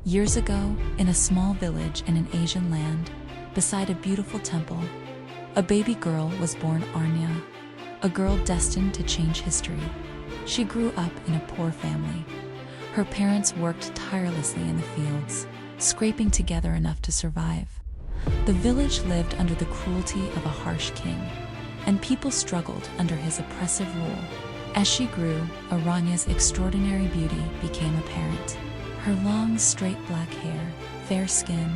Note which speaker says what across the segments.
Speaker 1: Years ago, in a small village in an Asian land, beside a beautiful temple, a baby girl was born, Aranya, a girl destined to change history. She grew up in a poor family. Her parents worked tirelessly in the fields, scraping together enough to survive. The village lived under the cruelty of a harsh king, and people struggled under his oppressive rule. As she grew, Aranya's extraordinary beauty became apparent. Her long, straight black hair, fair skin,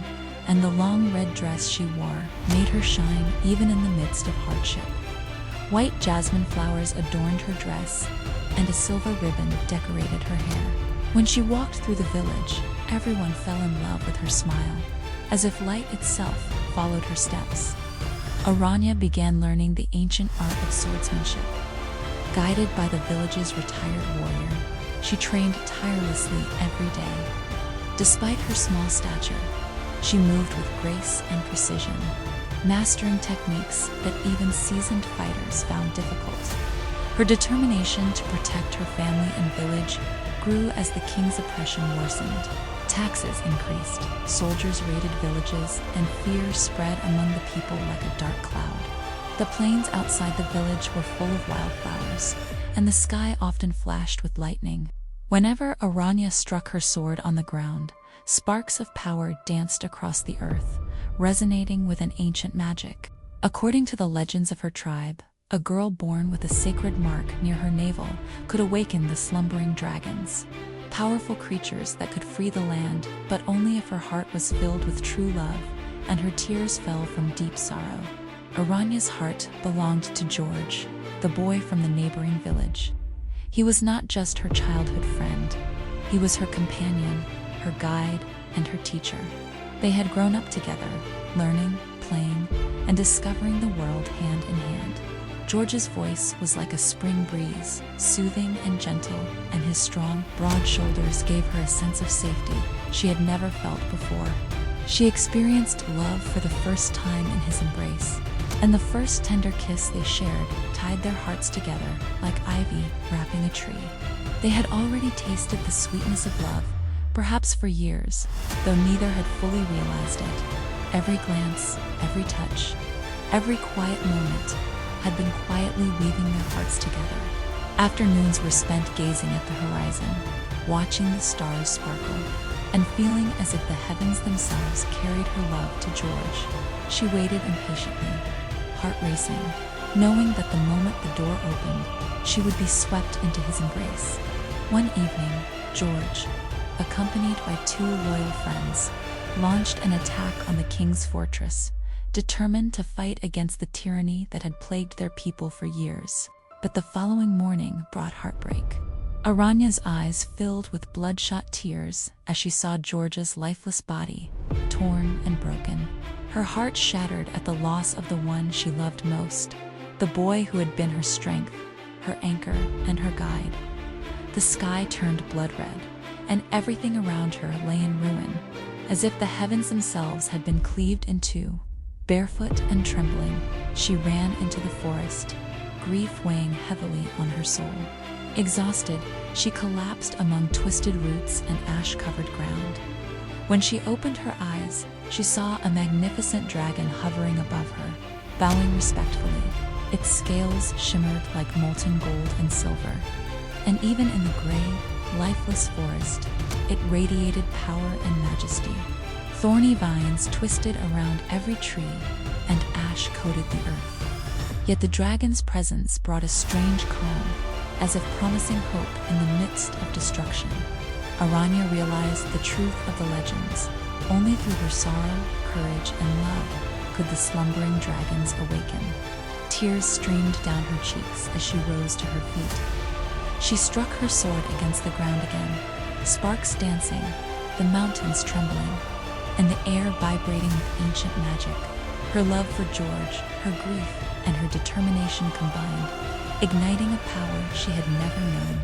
Speaker 1: and the long red dress she wore made her shine even in the midst of hardship. White jasmine flowers adorned her dress, and a silver ribbon decorated her hair. When she walked through the village, everyone fell in love with her smile, as if light itself followed her steps. Aranya began learning the ancient art of swordsmanship. Guided by the village's retired warrior, she trained tirelessly every day. Despite her small stature, she moved with grace and precision, mastering techniques that even seasoned fighters found difficult. Her determination to protect her family and village grew as the king's oppression worsened. Taxes increased, soldiers raided villages, and fear spread among the people like a dark cloud. The plains outside the village were full of wildflowers, and the sky often flashed with lightning. Whenever Aranya struck her sword on the ground, sparks of power danced across the earth, resonating with an ancient magic. According to the legends of her tribe, a girl born with a sacred mark near her navel could awaken the Slumbering Dragons, powerful creatures that could free the land, but only if her heart was filled with true love and her tears fell from deep sorrow. Aranya's heart belonged to George, the boy from the neighboring village. He was not just her childhood friend. He was her companion, her guide, and her teacher. They had grown up together, learning, playing, and discovering the world hand in hand. George's voice was like a spring breeze, soothing and gentle, and his strong, broad shoulders gave her a sense of safety she had never felt before. She experienced love for the first time in his embrace, and the first tender kiss they shared tied their hearts together like ivy wrapping a tree. They had already tasted the sweetness of love, perhaps for years, though neither had fully realized it. Every glance, every touch, every quiet moment had been quietly weaving their hearts together. Afternoons were spent gazing at the horizon, watching the stars sparkle, and feeling as if the heavens themselves carried her love to George. She waited impatiently, heart racing, knowing that the moment the door opened, she would be swept into his embrace. One evening, George, accompanied by two loyal friends, launched an attack on the king's fortress, determined to fight against the tyranny that had plagued their people for years. But the following morning brought heartbreak. Aranya's eyes filled with bloodshot tears as she saw George's lifeless body, torn and broken. Her heart shattered at the loss of the one she loved most, the boy who had been her strength, her anchor, and her guide. The sky turned blood red, and everything around her lay in ruin, as if the heavens themselves had been cleaved in two. Barefoot and trembling, she ran into the forest, grief weighing heavily on her soul. Exhausted, she collapsed among twisted roots and ash-covered ground. When she opened her eyes, she saw a magnificent dragon hovering above her, bowing respectfully. Its scales shimmered like molten gold and silver, and even in the gray, lifeless forest, it radiated power and majesty. Thorny vines twisted around every tree, and ash coated the earth. Yet the dragon's presence brought a strange calm, as if promising hope in the midst of destruction. Aranya realized the truth of the legends. Only through her sorrow, courage, and love could the slumbering dragons awaken. Tears streamed down her cheeks as she rose to her feet. She struck her sword against the ground again, sparks dancing, the mountains trembling, and the air vibrating with ancient magic. Her love for George, her grief, and her determination combined, igniting a power she had never known.